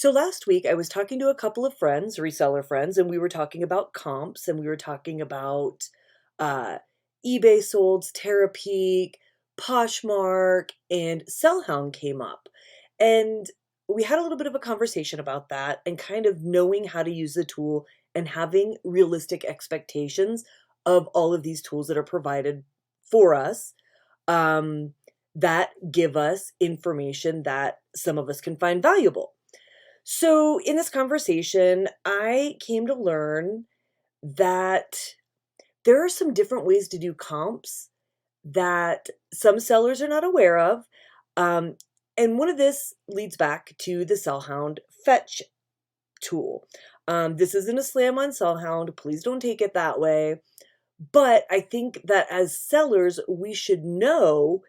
So last week I was talking to a couple of friends, reseller friends, and we were talking about comps and we were talking about uh, eBay solds, Terapeak, Poshmark, and SellHound came up. And we had a little bit of a conversation about that and kind of knowing how to use the tool and having realistic expectations of all of these tools that are provided for us, um, that give us information that some of us can find valuable. So, in this conversation, I came to learn that there are some different ways to do comps that some sellers are not aware of. Um, and one of this leads back to the SellHound Fetch tool. This isn't a slam on SellHound. Please don't take it that way. But I think that as sellers, we should know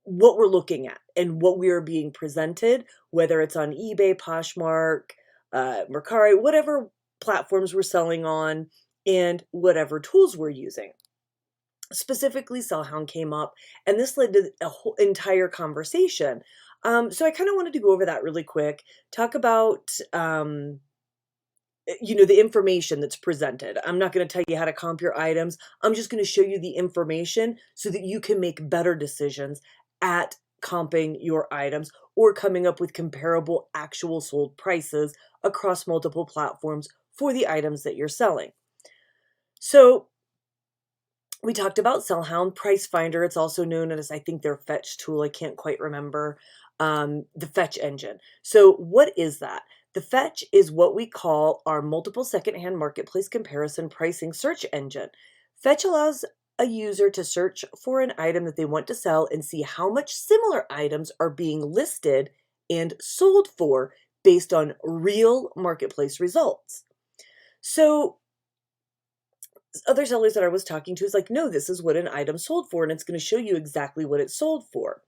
what we're looking at and what we are being presented, whether it's on eBay, Poshmark, Mercari, whatever platforms we're selling on, and whatever tools we're using. Specifically, Sellhound came up, and this led to a whole entire conversation. So I kind of wanted to go over that really quick, talk about the information that's presented. I'm not going to tell you how to comp your items. I'm just going to show you the information so that you can make better decisions at comping your items or coming up with comparable actual sold prices across multiple platforms for the items that you're selling. So we talked about SellHound Price Finder. It's also known as, I think, their Fetch tool. I can't quite remember. The Fetch engine. So what is that? The Fetch is what we call our multiple secondhand marketplace comparison pricing search engine. Fetch allows a user to search for an item that they want to sell and see how much similar items are being listed and sold for based on real marketplace results. So other sellers that I was talking to is like, no, this is what an item sold for, and it's going to show you exactly what it sold for.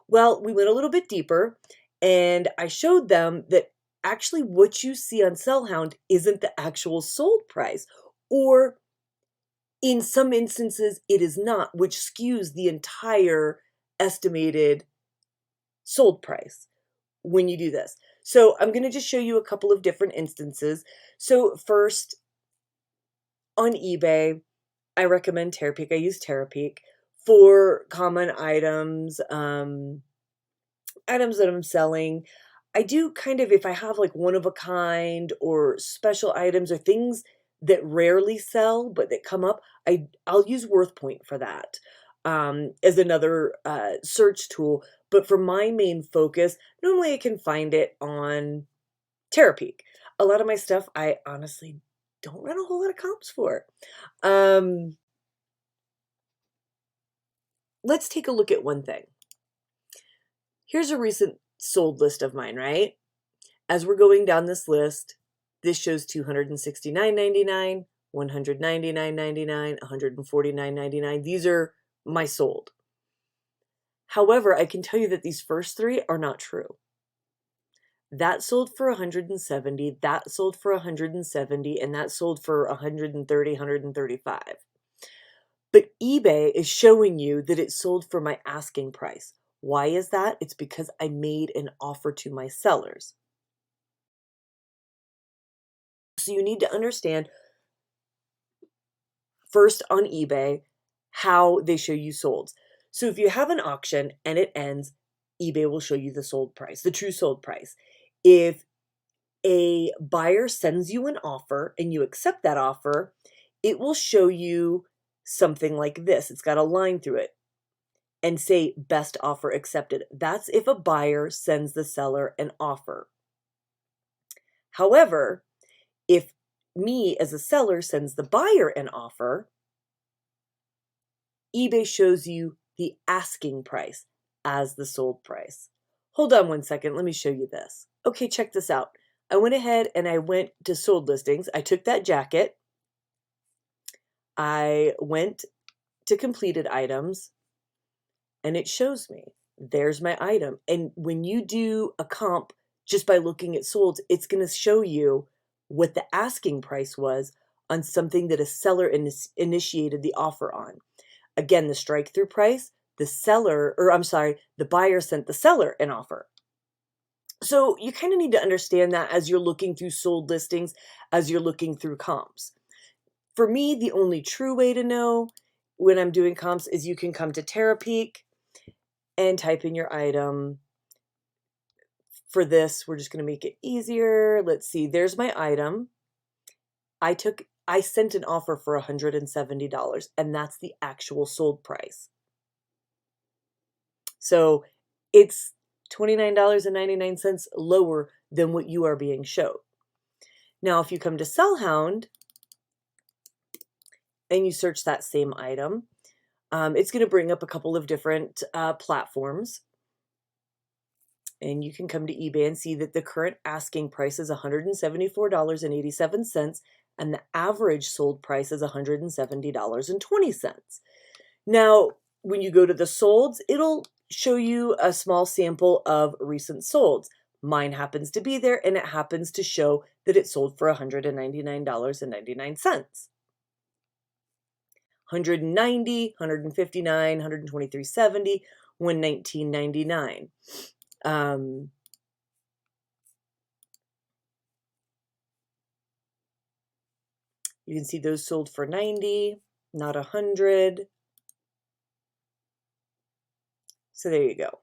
Well, we went a little bit deeper, and I showed them that actually what you see on SellHound isn't the actual sold price, or in some instances, it is not, which skews the entire estimated sold price when you do this. So I'm going to just show you a couple of different instances. So first, on eBay, I recommend Terapeak. I use Terapeak for common items, items that I'm selling. I do kind of, if I have like one of a kind or special items or things that rarely sell but that come up, I'll use WorthPoint for that as another search tool. But for my main focus, normally I can find it on Terapeak. A lot of my stuff I honestly don't run a whole lot of comps for. Let's take a look at one thing. Here's a recent sold list of mine, right? As we're going down this list, this shows $269.99, $199.99, $149.99. These are my sold. However, I can tell you that these first three are not true. That sold for 170, that sold for 170, and that sold for 130, 135. But eBay is showing you that it sold for my asking price. Why is that? It's because I made an offer to my sellers. So you need to understand first on eBay how they show you solds. So if you have an auction and it ends, eBay will show you the sold price, the true sold price. If a buyer sends you an offer and you accept that offer, it will show you something like this. It's got a line through it and say best offer accepted. That's if a buyer sends the seller an offer. However, if me as a seller sends the buyer an offer, eBay shows you the asking price as the sold price. Hold on one second. Let me show you this. Okay, check this out. I went ahead and I went to sold listings. I took that jacket. I went to completed items and it shows me there's my item. And when you do a comp just by looking at solds, it's going to show you what the asking price was on something that a seller initiated the offer on. Again, the strike through price, the buyer sent the seller an offer. So you kind of need to understand that as you're looking through sold listings, as you're looking through comps. For me, the only true way to know when I'm doing comps is you can come to Terapeak and type in your item. For this, we're just going to make it easier. Let's see. There's my item. I sent an offer for $170, and that's the actual sold price. So it's $29.99 lower than what you are being showed. Now, if you come to SellHound and you search that same item, it's going to bring up a couple of different platforms. And you can come to eBay and see that the current asking price is $174.87, and the average sold price is $170.20. Now, when you go to the solds, it'll show you a small sample of recent solds. Mine happens to be there, and it happens to show that it sold for $199.99. 190, 159, 123.70, 119.99. You can see those sold for 90, not 100. So there you go.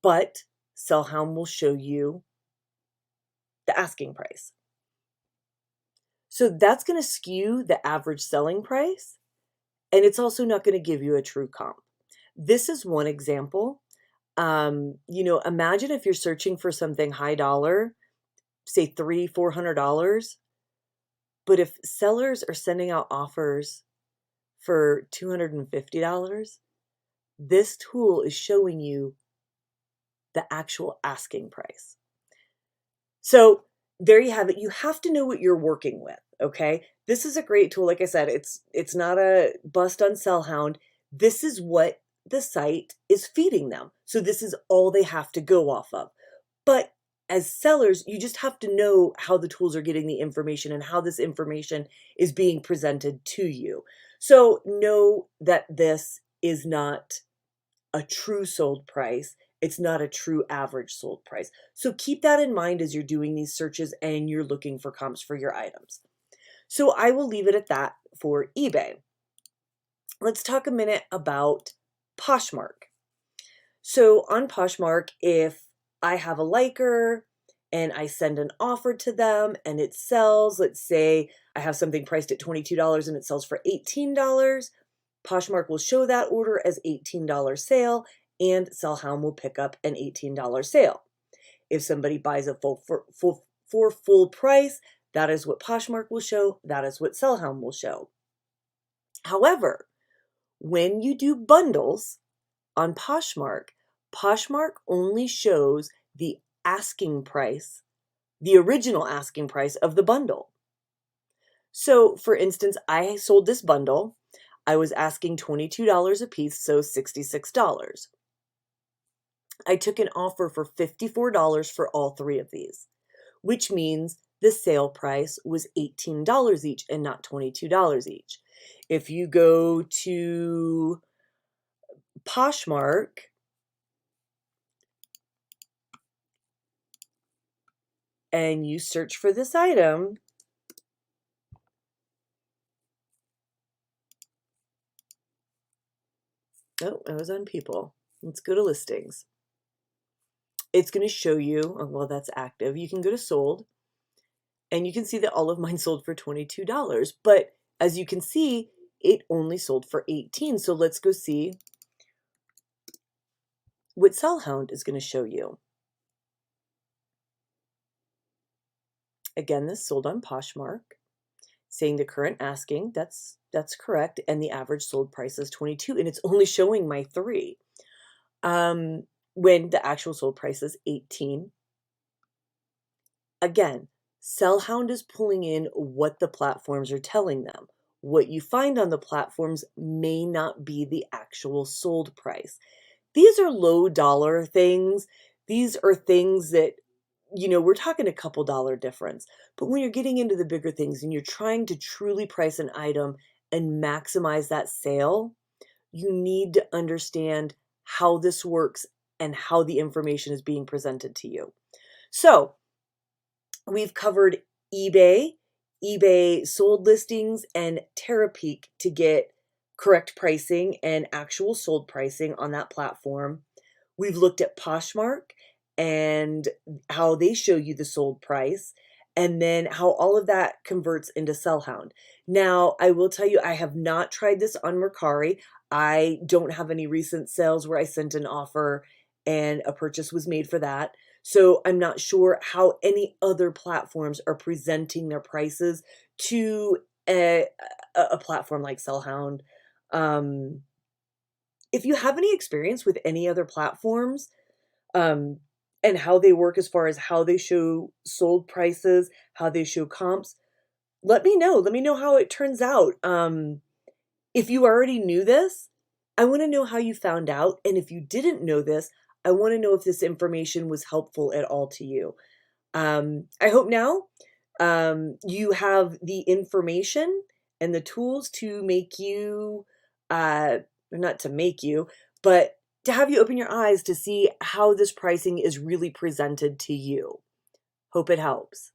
But SellHound will show you the asking price. So that's going to skew the average selling price, and it's also not going to give you a true comp. This is one example. Imagine if you're searching for something high dollar, say $300-400, but if sellers are sending out offers for $250, this tool is showing you the actual asking price. So there you have it. You have to know what you're working with, okay? This is a great tool. Like I said, it's not a bust on SellHound. This is what the site is feeding them. So this is all they have to go off of. But as sellers, you just have to know how the tools are getting the information and how this information is being presented to you. So know that this is not a true sold price. It's not a true average sold price. So keep that in mind as you're doing these searches and you're looking for comps for your items. So I will leave it at that for eBay. Let's talk a minute about Poshmark. So on Poshmark, if I have a liker and I send an offer to them and it sells, let's say I have something priced at $22 and it sells for $18, Poshmark will show that order as $18 sale, and SellHound will pick up an $18 sale. If somebody buys a for full price, that is what Poshmark will show. That is what SellHound will show. However, when you do bundles on Poshmark, Poshmark only shows the asking price, the original asking price of the bundle. So, for instance, I sold this bundle. I was asking $22 a piece, so $66. I took an offer for $54 for all three of these, which means the sale price was $18 each and not $22 each. If you go to Poshmark and you search for this item, oh, I was on people. Let's go to listings. It's going to show you, oh, well, that's active. You can go to sold, and you can see that all of mine sold for $22. But as you can see, it only sold for $18. So let's go see what SellHound is going to show you. Again, this sold on Poshmark, saying the current asking, that's correct, and the average sold price is 22, and it's only showing my three. When the actual sold price is 18. Again, SellHound is pulling in what the platforms are telling them. What you find on the platforms may not be the actual sold price. These are low dollar things. These are things that, we're talking a couple dollar difference. But when you're getting into the bigger things and you're trying to truly price an item and maximize that sale, you need to understand how this works and how the information is being presented to you. So we've covered eBay, eBay sold listings, and Terapeak to get correct pricing and actual sold pricing on that platform. We've looked at Poshmark and how they show you the sold price, and then how all of that converts into SellHound. Now, I will tell you, I have not tried this on Mercari. I don't have any recent sales where I sent an offer and a purchase was made for that. So I'm not sure how any other platforms are presenting their prices to a platform like SellHound. Um, if you have any experience with any other platforms, um, and how they work as far as how they show sold prices, how they show comps, let me know. Let me know how it turns out. If you already knew this, I want to know how you found out. And if you didn't know this, I want to know if this information was helpful at all to you. I hope now you have the information and the tools to make you, not to make you, but to have you open your eyes to see how this pricing is really presented to you. Hope it helps.